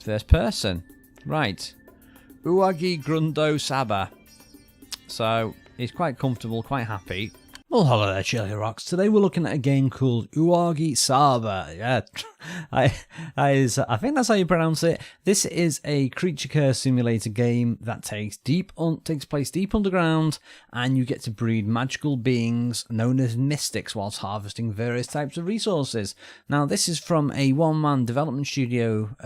First person. Right. Uwagi Grundo Saba. So, he's quite comfortable, quite happy. Well, hello there, Chili Rocks. Today we're looking at a game called Uwagi Saba. Yeah, I think that's how you pronounce it. This is a creature curse simulator game that takes place deep underground, and you get to breed magical beings known as mystics whilst harvesting various types of resources. Now, this is from a one-man development studio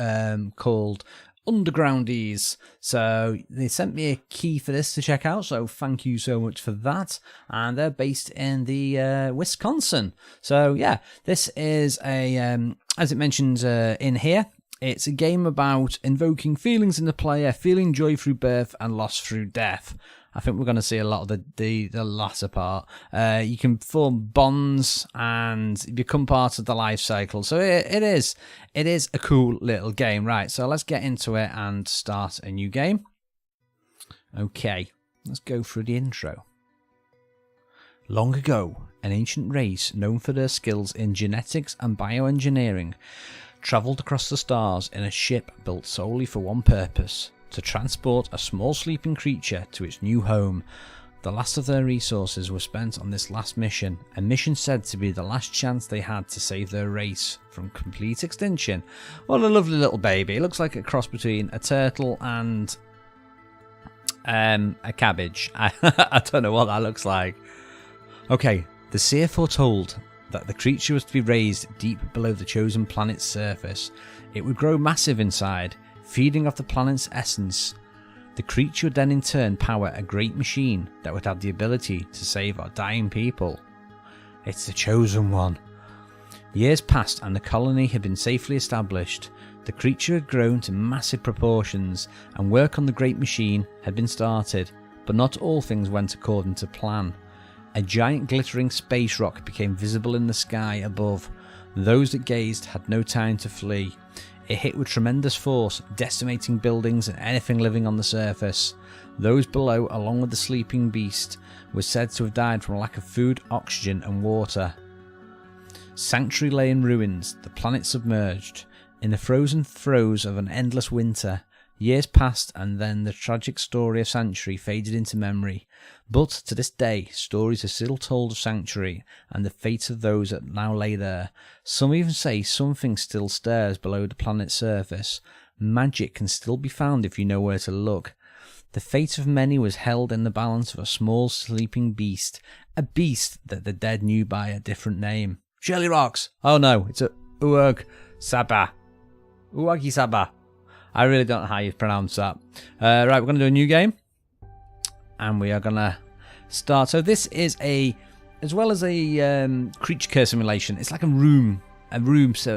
called Undergroundies. So they sent me a key for this to check out, so thank you so much for that. And they're based in the Wisconsin. So yeah, this is a as it mentions in here, it's a game about invoking feelings in the player, feeling joy through birth and loss through death. I think we're going to see a lot of the latter part. You can form bonds and become part of the life cycle. So it is a cool little game. Right, so let's get into it and start a new game. Okay, let's go through the intro. Long ago, an ancient race known for their skills in genetics and bioengineering travelled across the stars in a ship built solely for one purpose: to transport a small sleeping creature to its new home. The last of their resources were spent on this last mission, a mission said to be the last chance they had to save their race from complete extinction. What a lovely little baby. It looks like a cross between a turtle and a cabbage. I don't know what that looks like. Okay, the seer foretold that the creature was to be raised deep below the chosen planet's surface. It would grow massive inside, feeding off the planet's essence. The creature would then in turn power a great machine that would have the ability to save our dying people. It's the chosen one. Years passed and the colony had been safely established. The creature had grown to massive proportions and work on the great machine had been started, but not all things went according to plan. A giant glittering space rock became visible in the sky above. Those that gazed had no time to flee. It hit with tremendous force, decimating buildings and anything living on the surface. Those below, along with the sleeping beast, were said to have died from a lack of food, oxygen and water. Sanctuary lay in ruins, the planet submerged. In the frozen throes of an endless winter, years passed and then the tragic story of Sanctuary faded into memory. But to this day, stories are still told of Sanctuary and the fate of those that now lay there. Some even say something still stirs below the planet's surface. Magic can still be found if you know where to look. The fate of many was held in the balance of a small sleeping beast, a beast that the dead knew by a different name. Shirley Rocks! Oh no, it's a Uwagi Saba. Uwagi Saba. I really don't know how you pronounce that. Right, we're going to do a new game. And we are going to start. So this is as well as a creature curse simulation, it's like a room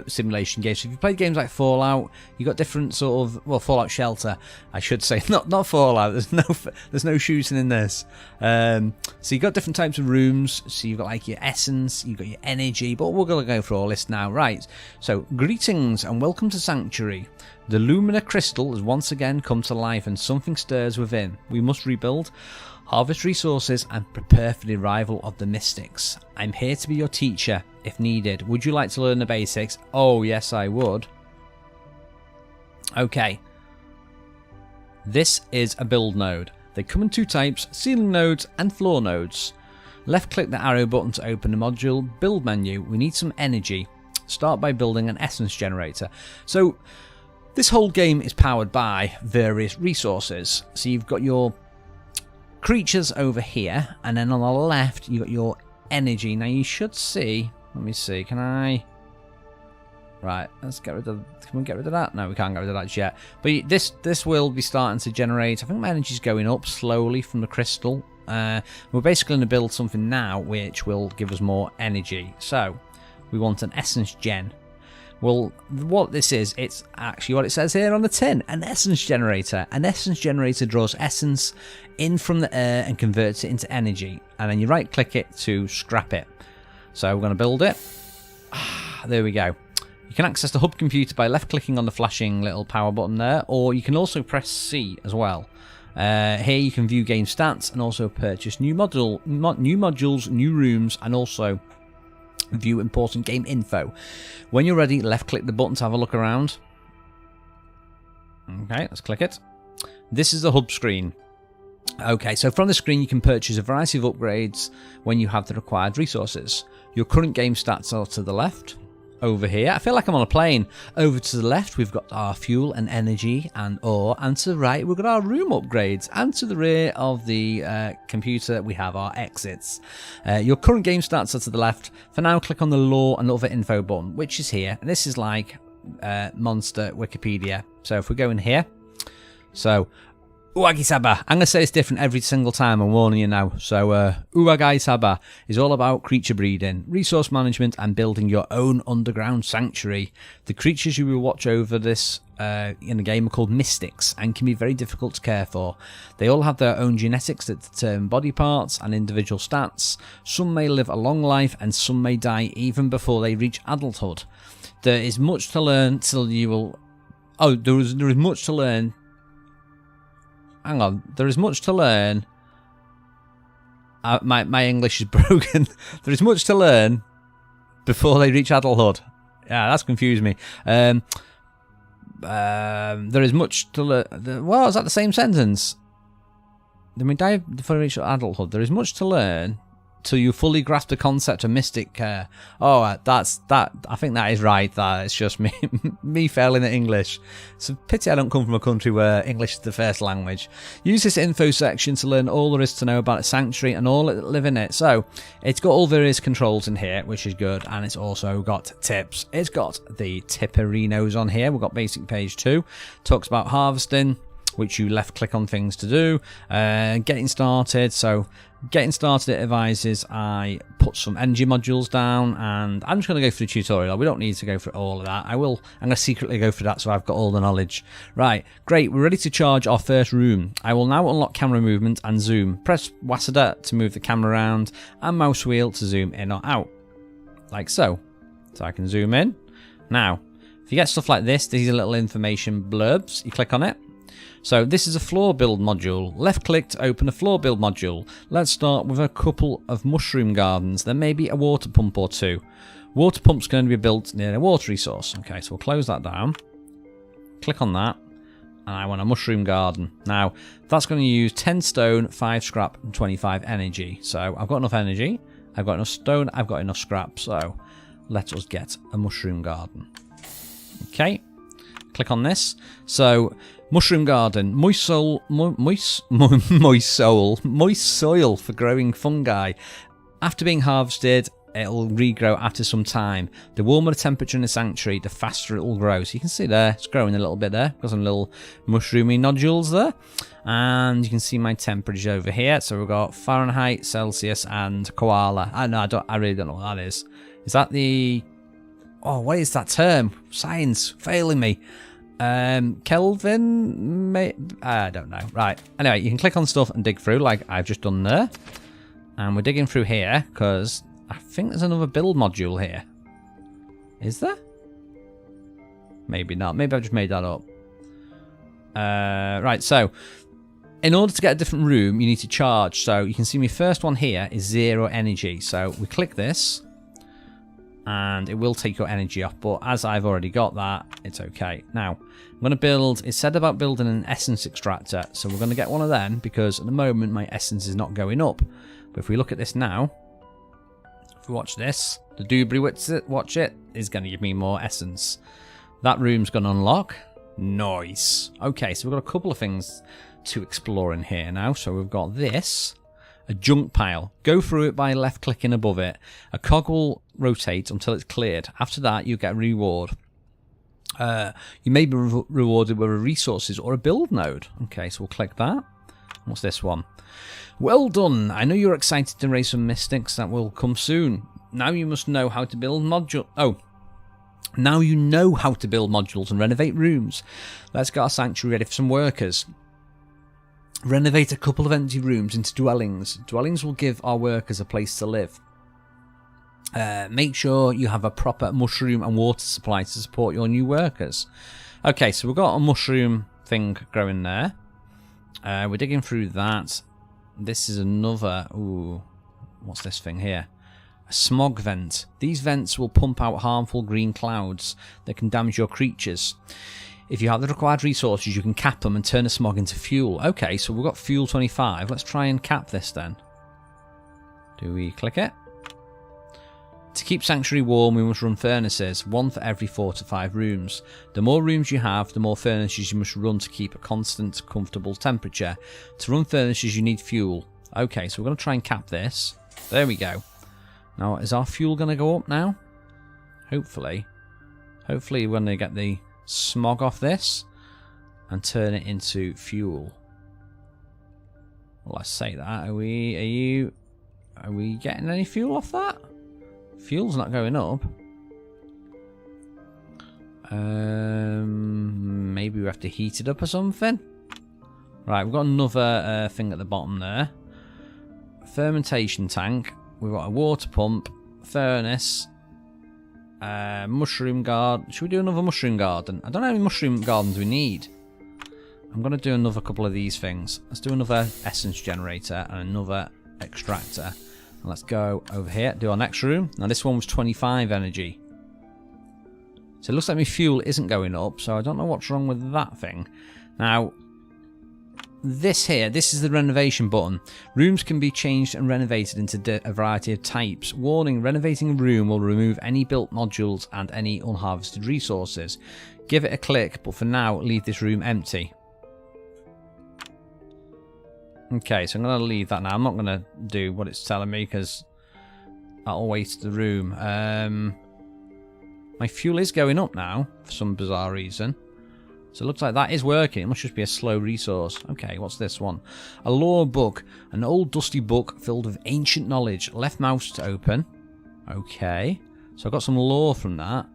simulation game. So if you play games like Fallout, you've got different sort of, well, Fallout Shelter, I should say, not Fallout. There's no shooting in this. So you've got different types of rooms. So you've got like your essence, you've got your energy, but we're going to go through all this now. Right. So greetings and welcome to Sanctuary. The Lumina Crystal has once again come to life and something stirs within. We must rebuild, harvest resources and prepare for the arrival of the mystics. I'm here to be your teacher if needed. Would you like to learn the basics? Oh yes, I would. Okay. This is a build node. They come in two types: ceiling nodes and floor nodes. Left click the arrow button to open the module build menu. We need some energy. Start by building an essence generator. So this whole game is powered by various resources. So you've got your creatures over here, and then on the left you've got your energy. Now you should see, let me see, can I? Right, let's get rid of, can we get rid of that? No, we can't get rid of that yet. But this will be starting to generate, I think my energy's going up slowly from the crystal. We're basically going to build something now which will give us more energy. So we want an essence gen. Well, what this is, it's actually what it says here on the tin, an essence generator. An essence generator draws essence in from the air and converts it into energy. And then you right click it to scrap it. So we're going to build it. There we go. You can access the hub computer by left clicking on the flashing little power button there, or you can also press C as well. Here you can view game stats and also purchase new modules, new rooms, and also view important game info. When you're ready, left click the button to have a look around. Okay, let's click it. This is the hub screen. Okay, so from the screen you can purchase a variety of upgrades when you have the required resources. Your current game stats are to the left. Over here, I feel like I'm on a plane. Over to the left, we've got our fuel and energy and ore. And to the right, we've got our room upgrades. And to the rear of the computer, we have our exits. Your current game stats are to the left. For now, click on the lore and other info button, which is here. And this is like Monster Wikipedia. So if we go in here, so Uwagi Saba. I'm going to say it's different every single time, I'm warning you now. So, Uwagi Saba is all about creature breeding, resource management, and building your own underground sanctuary. The creatures you will watch over this in the game are called mystics and can be very difficult to care for. They all have their own genetics that determine body parts and individual stats. Some may live a long life and some may die even before they reach adulthood. There is much to learn till you will... Oh, there is much to learn... Hang on, there is much to learn. My English is broken. There is much to learn before they reach adulthood. Yeah, that's confused me. There is much to learn. Well, is that the same sentence? They may die before they reach adulthood. There is much to learn till you fully grasp the concept of mystic care. Oh, that's that. I think that is right. That it's just me, me failing at English. It's a pity I don't come from a country where English is the first language. Use this info section to learn all there is to know about a sanctuary and all that live in it. So it's got all various controls in here, which is good, and it's also got tips. It's got the tipperinos on here. We've got basic page 2. Talks about harvesting, which you left click on things to do. Getting started. So getting started, it advises I put some energy modules down, and I'm just going to go through the tutorial. We don't need to go through all of that. I'm going to secretly go through that so I've got all the knowledge. Right, great, we're ready to charge our first room. I will now unlock camera movement and zoom. Press WASD to move the camera around and mouse wheel to zoom in or out. Like so. So I can zoom in. Now, if you get stuff like this, these are little information blurbs. You click on it. So this is a floor build module. Left click to open a floor build module. Let's start with a couple of mushroom gardens. There may be a water pump or two. Water pump's going to be built near a water resource. Okay, so we'll close that down. Click on that. And I want a mushroom garden. Now, that's going to use 10 stone, 5 scrap, and 25 energy. So I've got enough energy. I've got enough stone. I've got enough scrap. So let us get a mushroom garden. Okay. Click on this. So... mushroom garden, moist soil for growing fungi. After being harvested, it'll regrow after some time. The warmer the temperature in the sanctuary, the faster it will grow. So you can see there, it's growing a little bit there. Got some little mushroomy nodules there. And you can see my temperature over here. So we've got Fahrenheit, Celsius, and koala. I really don't know what that is. Is that the... Oh, what is that term? Science, failing me. Kelvin? I don't know. Right. Anyway, you can click on stuff and dig through like I've just done there. And we're digging through here because I think there's another build module here. Is there? Maybe not. Maybe I've just made that up. Right, so in order to get a different room, you need to charge. So you can see my first one here is 0 energy. So we click this. And it will take your energy off, but as I've already got that, it's okay. Now, I'm going to build, it said about building an essence extractor, so we're going to get one of them, because at the moment my essence is not going up. But if we look at this now, if we watch this, the doobly watch it, is going to give me more essence. That room's going to unlock. Nice. Okay, so we've got a couple of things to explore in here now. So we've got this. A junk pile. Go through it by left clicking above it. A cog will rotate until it's cleared. After that, you get a reward. You may be rewarded with a resources or a build node. Okay, so we'll click that. What's this one? Well done. I know you're excited to raise some mystics that will come soon. Now you must know how to build modules. Oh. Now you know how to build modules and renovate rooms. Let's get our sanctuary ready for some workers. Renovate a couple of empty rooms into dwellings. Dwellings will give our workers a place to live. Make sure you have a proper mushroom and water supply to support your new workers. Okay, so we've got a mushroom thing growing there. We're digging through that. This is another... Ooh, what's this thing here? A smog vent. These vents will pump out harmful green clouds that can damage your creatures. If you have the required resources, you can cap them and turn the smog into fuel. Okay, so we've got fuel 25. Let's try and cap this then. Do we click it? To keep Sanctuary warm, we must run furnaces, 1 for every 4 to 5 rooms. The more rooms you have, the more furnaces you must run to keep a constant, comfortable temperature. To run furnaces, you need fuel. Okay, so we're going to try and cap this. There we go. Now, is our fuel going to go up now? Hopefully. Hopefully when they get the smog off this and turn it into fuel. Well, let's say that. Are we getting any fuel off that? Fuel's not going up. Maybe we have to heat it up or something. Right, we've got another thing at the bottom there. Fermentation tank. We've got a water pump, furnace, mushroom garden. Should we do another mushroom garden? I don't know how many mushroom gardens we need. I'm going to do another couple of these things. Let's do another essence generator and another extractor. And let's go over here, do our next room. Now this one was 25 energy. So it looks like my fuel isn't going up, so I don't know what's wrong with that thing. Now, this here, this is the renovation button. Rooms can be changed and renovated into a variety of types. Warning, renovating a room will remove any built modules and any unharvested resources. Give it a click, but for now, leave this room empty. Okay, so I'm going to leave that now. I'm not going to do what it's telling me because that'll waste the room. My fuel is going up now for some bizarre reason. So it looks like that is working. It must just be a slow resource. Okay, what's this one? A lore book. An old dusty book filled with ancient knowledge. Left mouse to open. Okay. So I got some lore from that.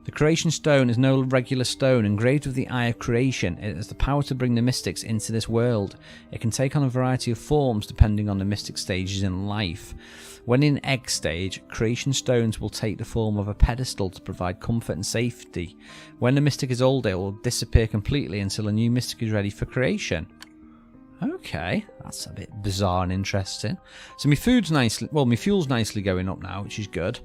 The creation stone is no regular stone, engraved with the eye of creation. It has the power to bring the mystics into this world. It can take on a variety of forms depending on the mystic stages in life. When in egg stage, creation stones will take the form of a pedestal to provide comfort and safety. When the mystic is older, it will disappear completely until a new mystic is ready for creation. Okay, that's a bit bizarre and interesting. So my fuel's nicely going up now, which is good.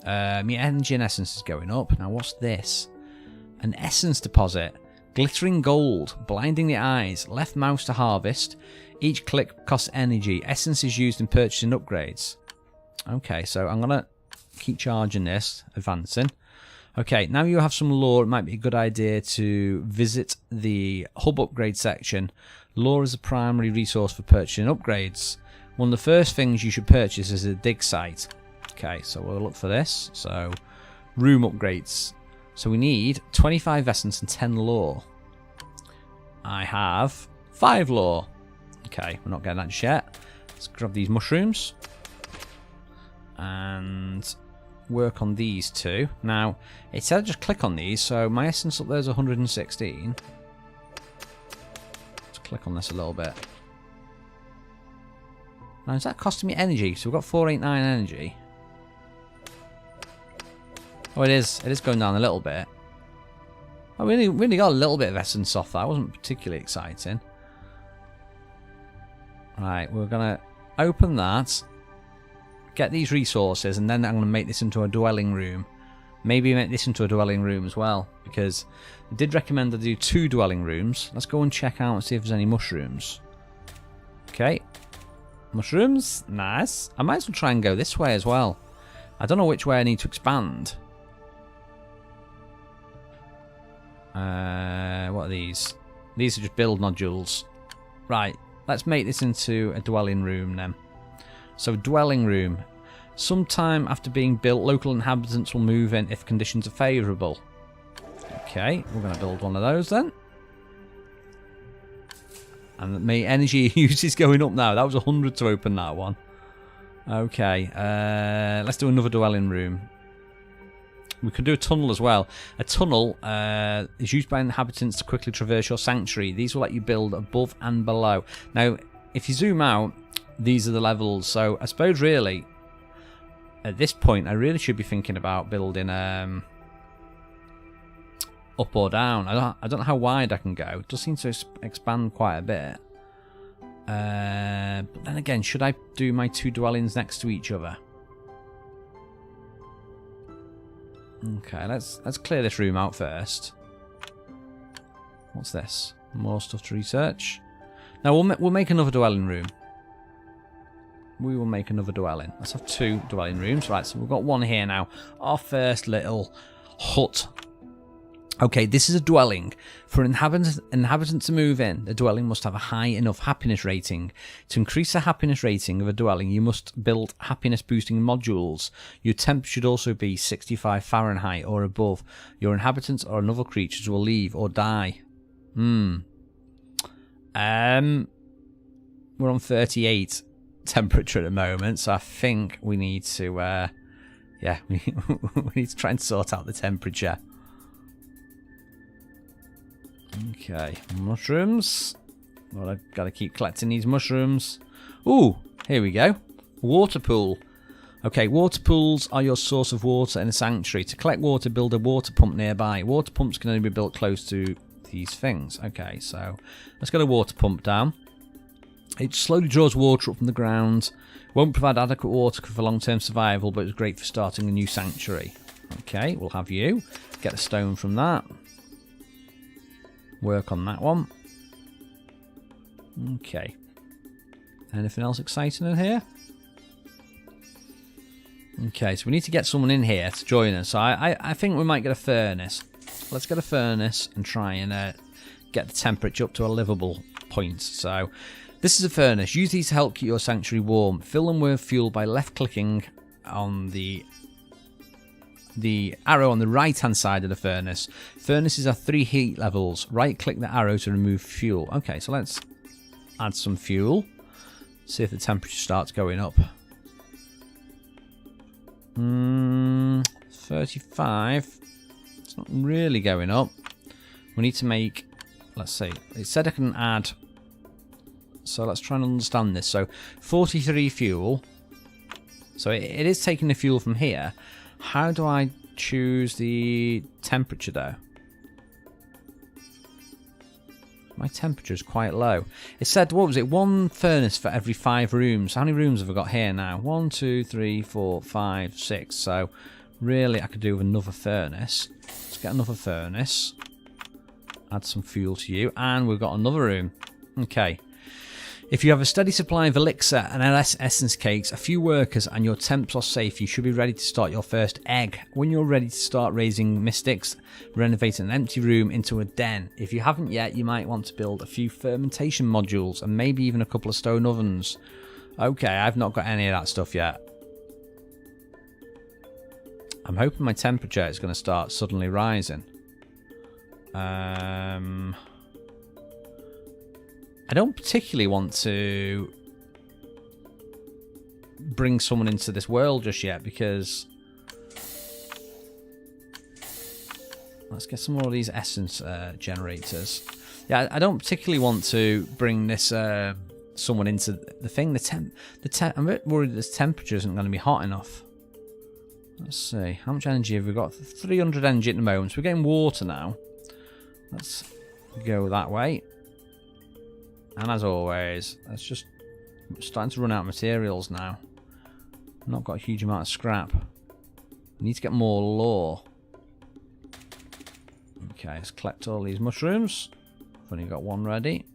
My energy and essence is going up. Now what's this? An essence deposit. Glittering gold, blinding the eyes. Left mouse to harvest. Each click costs energy. Essence is used in purchasing upgrades. Okay, so I'm going to keep charging this, advancing. Okay, now you have some lore. It might be a good idea to visit the hub upgrade section. Lore is a primary resource for purchasing upgrades. One of the first things you should purchase is a dig site. Okay, so we'll look for this. So, room upgrades. So we need 25 essence and 10 lore. I have 5 lore. Okay, we're not getting that just yet. Let's grab these mushrooms. And work on these two. Now, it said just click on these, so my essence up there is 116. Let's click on this a little bit. Now, is that costing me energy? So we've got 489 energy. Oh, it is. It is going down a little bit. Oh, we only got a little bit of essence off that. It wasn't particularly exciting. Right, we're going to open that. Get these resources, and then I'm going to make this into a dwelling room. Maybe make this into a dwelling room as well, because I did recommend I do 2 dwelling rooms. Let's go and check out and see if there's any mushrooms. Okay. Mushrooms. Nice. I might as well try and go this way as well. I don't know which way I need to expand. What are these? These are just build nodules. Right. Let's make this into a dwelling room then. So, dwelling room. Sometime after being built, local inhabitants will move in if conditions are favourable. Okay, we're going to build one of those then. And my energy use is going up now. That was 100 to open that one. Okay, let's do another dwelling room. We could do a tunnel as well. A tunnel is used by inhabitants to quickly traverse your sanctuary. These will let you build above and below. Now, if you zoom out, these are the levels. So I suppose really, at this point, I really should be thinking about building up or down. I don't know how wide I can go. It does seem to expand quite a bit. But then again, should I do my 2 dwellings next to each other? Okay, let's clear this room out first. What's this? More stuff to research. Now we'll make another dwelling room. We will make another dwelling. Let's have 2 dwelling rooms. Right, so we've got one here now. Our first little hut. Okay, this is a dwelling. For an inhabitant to move in, the dwelling must have a high enough happiness rating. To increase the happiness rating of a dwelling, you must build happiness boosting modules. Your temp should also be 65 Fahrenheit or above. Your inhabitants or other creatures will leave or die. We're on 38 temperature at the moment, so I think we need to we need to try and sort out the temperature. Okay, mushrooms. Well, I've got to keep collecting these mushrooms. Ooh, here we go. Water pool. Okay, water pools are your source of water in a sanctuary. To collect water, build a water pump nearby. Water pumps can only be built close to these things. Okay, so let's get a water pump down. It slowly draws water up from the ground. Won't provide adequate water for long-term survival, but it's great for starting a new sanctuary. Okay, we'll have you. Get a stone from that. Work on that one. Okay. Anything else exciting in here? Okay, so we need to get someone in here to join us. So I think we might get a furnace. Let's get a furnace and try and get the temperature up to a livable point. So this is a furnace. Use these to help keep your sanctuary warm. Fill them with fuel by left-clicking on the arrow on the right-hand side of the furnace. Furnaces have 3 heat levels. Right-click the arrow to remove fuel. Okay, so let's add some fuel. See if the temperature starts going up. 35. It's not really going up. We need to make, let's see, it said I can add, so let's try and understand this. So 43 fuel. So it is taking the fuel from here. How do I choose the temperature though? My temperature is quite low. It said, what was it? 1 furnace for every 5 rooms. How many rooms have I got here now? 1, 2, 3, 4, 5, 6. So really I could do with another furnace. Let's get another furnace. Add some fuel to you. And we've got another room. Okay. If you have a steady supply of elixir and essence cakes, a few workers and your temps are safe, you should be ready to start your first egg. When you're ready to start raising mystics, renovate an empty room into a den. If you haven't yet, you might want to build a few fermentation modules and maybe even a couple of stone ovens. Okay, I've not got any of that stuff yet. I'm hoping my temperature is going to start suddenly rising. I don't particularly want to bring someone into this world just yet because let's get some more of these essence generators. Yeah, I don't particularly want to bring this someone into the thing. I'm a bit worried this temperature isn't going to be hot enough. Let's see, how much energy have we got? 300 energy at the moment. So we're getting water now. Let's go that way. And as always, that's just starting to run out of materials now. Not got a huge amount of scrap. We need to get more lore. Okay, let's collect all these mushrooms. I've only got one ready.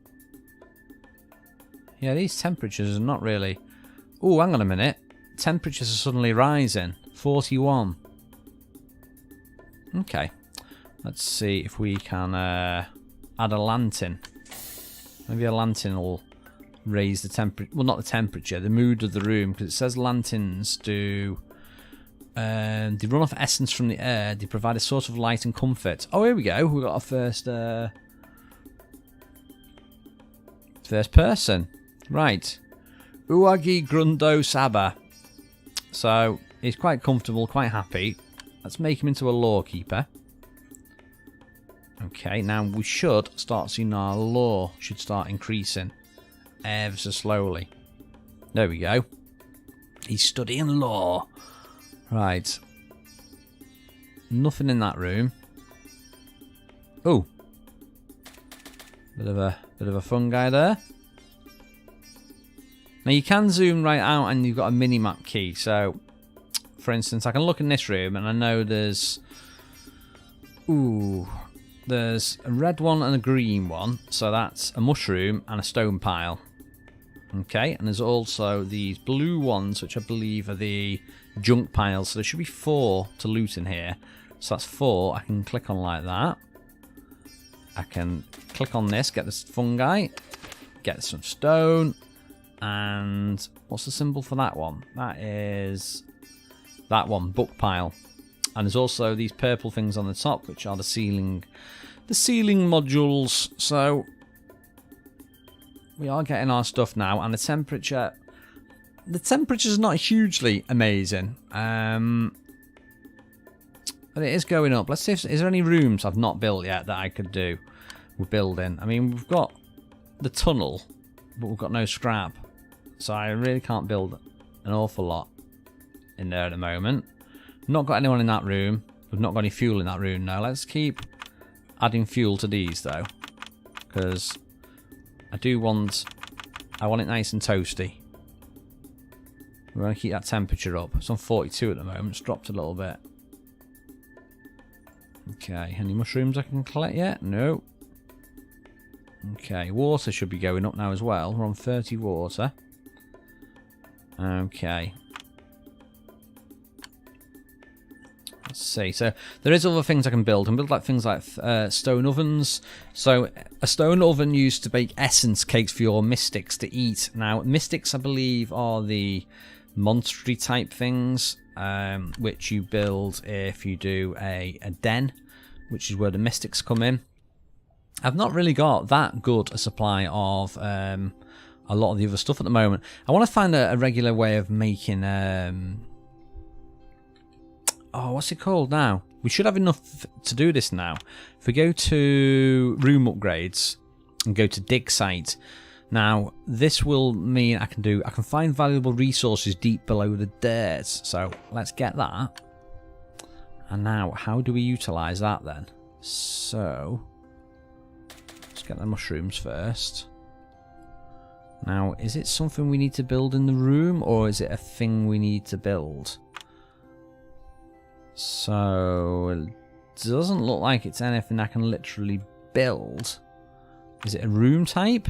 Yeah, these temperatures are not really... Oh, hang on a minute. Temperatures are suddenly rising. 41. Okay. Let's see if we can add a lantern. Maybe a lantern will raise the temperature. Well, not the temperature, the mood of the room. Because it says lanterns do... they run off essence from the air. They provide a source of light and comfort. Oh, here we go. We've got our first person. Right. Uagi Grundo Saba. So, he's quite comfortable, quite happy. Let's make him into a lore keeper. Okay, now we should start seeing our lore should start increasing ever so slowly. There we go. He's studying lore. Right. Nothing in that room. Oh. Bit of a fungi there. Now you can zoom right out and you've got a mini-map key. So, for instance, I can look in this room and I know there's... Ooh. there's a red one and a green one. So that's a mushroom and a stone pile. Okay, and there's also these blue ones, which I believe are the junk piles. So there should be 4 to loot in here. So that's 4. I can click on like that. I can click on this, get this fungi, get some stone, and what's the symbol for that one? That is that one, book pile. And there's also these purple things on the top, which are the ceiling modules. So we are getting our stuff now, and the temperature's not hugely amazing. But it is going up. Let's see if is there any rooms I've not built yet that I could do with building. I mean, we've got the tunnel, but we've got no scrap. So I really can't build an awful lot in there at the moment. Not got anyone in that room. We've not got any fuel in that room now. Let's keep adding fuel to these though, because I want it nice and toasty. We're going to keep that temperature up. It's on 42 at the moment. It's dropped a little bit. Okay, any mushrooms I can collect yet? No. Okay, water should be going up now as well. We're on 30 water. Okay. Let's see. So there is other things I can build. I can build like things like stone ovens. So a stone oven used to bake essence cakes for your mystics to eat. Now mystics, I believe, are the monstery type things, which you build if you do a den, which is where the mystics come in. I've not really got that good a supply of a lot of the other stuff at the moment. I want to find a regular way of making oh, what's it called now? We should have enough to do this now. If we go to room upgrades and go to dig site, now this will mean I can find valuable resources deep below the dirt. So let's get that. And now, how do we utilize that then? So let's get the mushrooms first. Now, is it something we need to build in the room, or is it a thing we need to build? So it doesn't look like it's anything I can literally build. Is it a room type?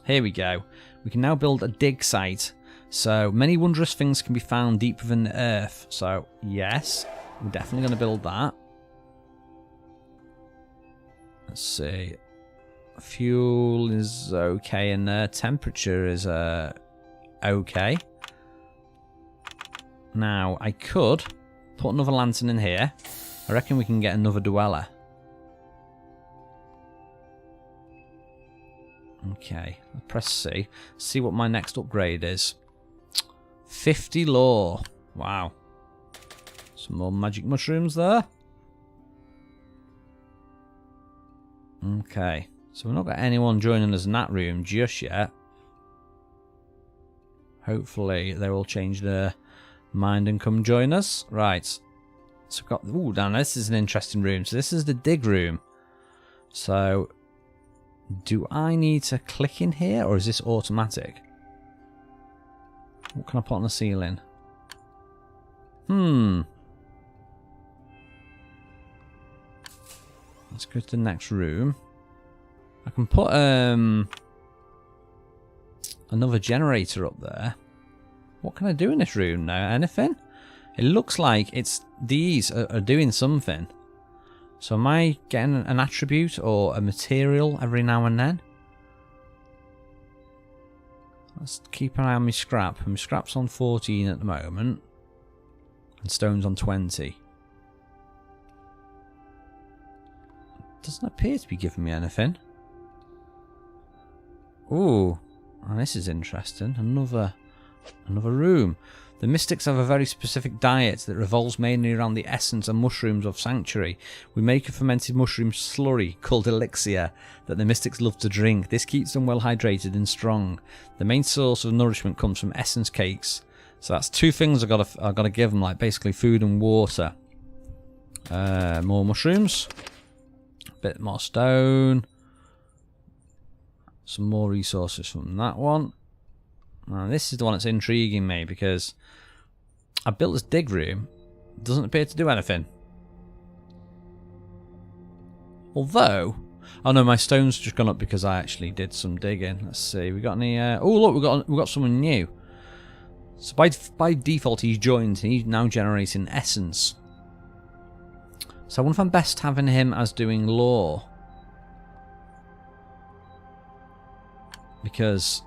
Here we go. We can now build a dig site. So many wondrous things can be found deep within the earth. So yes, we're definitely going to build that. Let's see. Fuel is okay in there. Temperature is okay. Now I could put another lantern in here. I reckon we can get another dweller. Okay, I'll press C. See what my next upgrade is. 50 lore. Wow. Some more magic mushrooms there. Okay, so we've not got anyone joining us in that room just yet. Hopefully they will change their mind and come join us. Right. So we've got... Ooh, now this is an interesting room. So this is the dig room. So do I need to click in here, or is this automatic? What can I put on the ceiling? Let's go to the next room. I can put another generator up there. What can I do in this room now? Anything? It looks like these are doing something. So am I getting an attribute or a material every now and then? Let's keep an eye on my scrap. My scrap's on 14 at the moment. And stone's on 20. Doesn't appear to be giving me anything. Ooh, oh, this is interesting. Another room. The mystics have a very specific diet that revolves mainly around the essence and mushrooms of Sanctuary. We make a fermented mushroom slurry called elixir that the mystics love to drink. This keeps them well hydrated and strong. The main source of nourishment comes from essence cakes. So that's two things I've got to give them, like basically food and water. More mushrooms. A bit more stone. Some more resources from that one. Now this is the one that's intriguing me, because I built this dig room. It doesn't appear to do anything. Although, oh no, my stone's just gone up because I actually did some digging. Let's see, we got any? Oh look, we got someone new. So by default, he's joined. He's now generating essence. So I wonder if I'm best having him as doing lore, because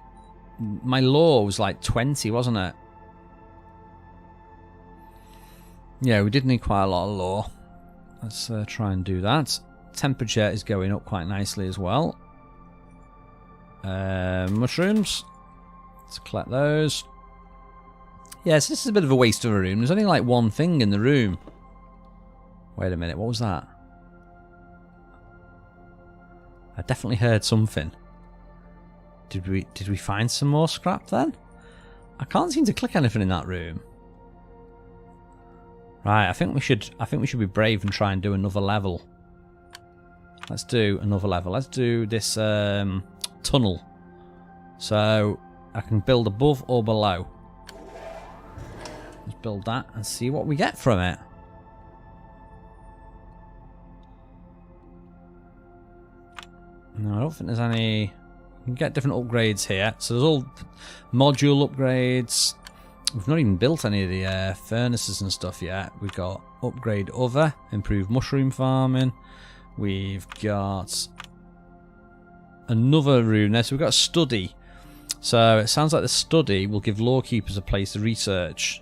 my lore was like 20, wasn't it? Yeah, we did need quite a lot of lore. Let's try and do that. Temperature is going up quite nicely as well. Mushrooms. Let's collect those. Yes, this is a bit of a waste of a room. There's only like one thing in the room. Wait a minute, what was that? I definitely heard something. Did we find some more scrap then? I can't seem to click anything in that room. Right, I think we should be brave and try and do another level. Let's do another level. Let's do this tunnel. So I can build above or below. Let's build that and see what we get from it. No, I don't think there's any. You can get different upgrades here. So there's all module upgrades. We've not even built any of the furnaces and stuff yet. We've got upgrade other, improve mushroom farming. We've got another room there. So we've got a study. So it sounds like the study will give lore keepers a place to research.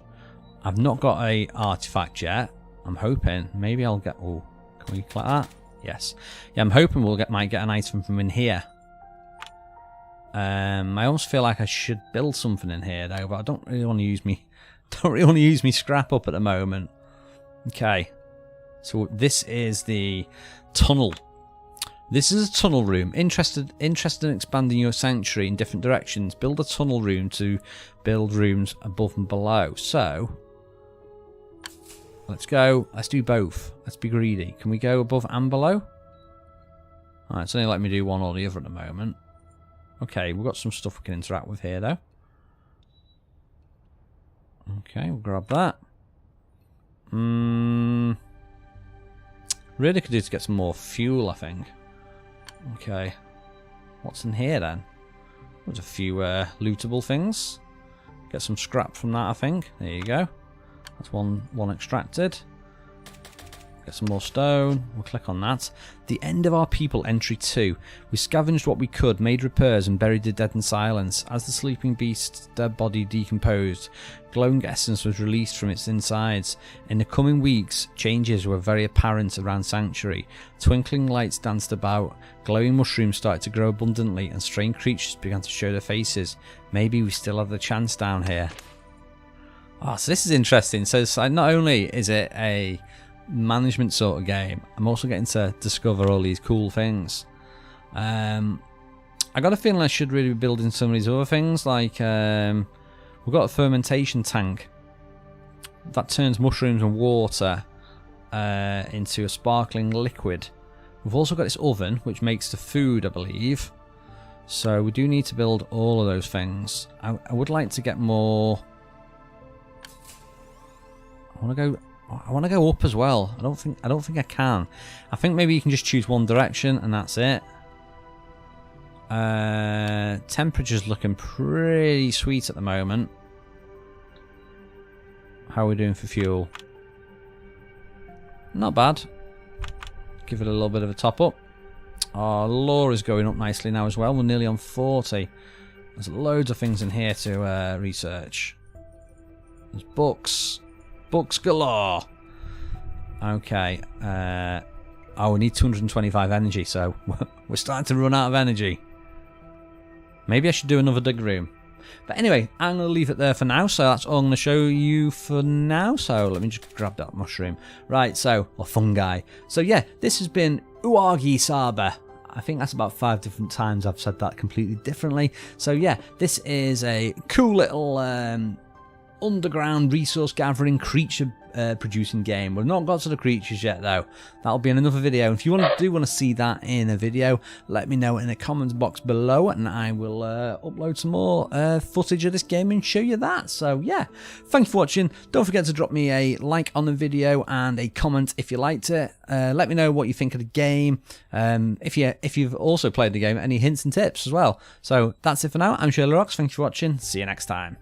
I've not got a artifact yet. I'm hoping maybe I'll get. Oh, can we collect that? Yes. Yeah, I'm hoping might get an item from in here. I almost feel like I should build something in here though, but I don't really want to use me scrap up at the moment. Okay. So this is the tunnel. This is a tunnel room. Interested in expanding your sanctuary in different directions. Build a tunnel room to build rooms above and below. So let's go. Let's do both. Let's be greedy. Can we go above and below? Alright, it's only letting me do one or the other at the moment. Okay, we've got some stuff we can interact with here though. Okay, we'll grab that. Really could do to get some more fuel, I think. Okay. What's in here then? There's a few lootable things. Get some scrap from that, I think. There you go. That's one extracted. Get some more stone. We'll click on that. The end of our people, entry 2. We scavenged what we could, made repairs, and buried the dead in silence. As the sleeping beast's dead body decomposed, glowing essence was released from its insides. In the coming weeks, changes were very apparent around Sanctuary. Twinkling lights danced about, glowing mushrooms started to grow abundantly, and strange creatures began to show their faces. Maybe we still have the chance down here. Oh, so this is interesting. So not only is it a management sort of game, I'm also getting to discover all these cool things. I got a feeling I should really be building some of these other things, like we've got a fermentation tank that turns mushrooms and water into a sparkling liquid. We've also got this oven which makes the food, I believe, so we do need to build all of those things. I would like to get more. I want to go up as well. I don't think I can. I think maybe you can just choose one direction and that's it. Temperature's looking pretty sweet at the moment. How are we doing for fuel? Not bad. Give it a little bit of a top up. Our lore is going up nicely now as well. We're nearly on 40. There's loads of things in here to research. There's books. Books galore. Okay. Oh, we need 225 energy, so we're starting to run out of energy. Maybe I should do another dig room. But anyway, I'm going to leave it there for now. So that's all I'm going to show you for now. So let me just grab that mushroom. Right, so, or fungi. So yeah, this has been Uagi Saba. I think that's about 5 different times I've said that completely differently. So yeah, this is a cool little underground resource gathering creature producing game. We've not got to the creatures yet though. That'll be in another video. If you do want to see that in a video, let me know in the comments box below, and I will upload some more footage of this game and show you that. So yeah, thank you for watching. Don't forget to drop me a like on the video and a comment if you liked it. Let me know what you think of the game. If you've also played the game, any hints and tips as well. So that's it for now. I'm Shirley Rocks. Thank you for watching. See you next time.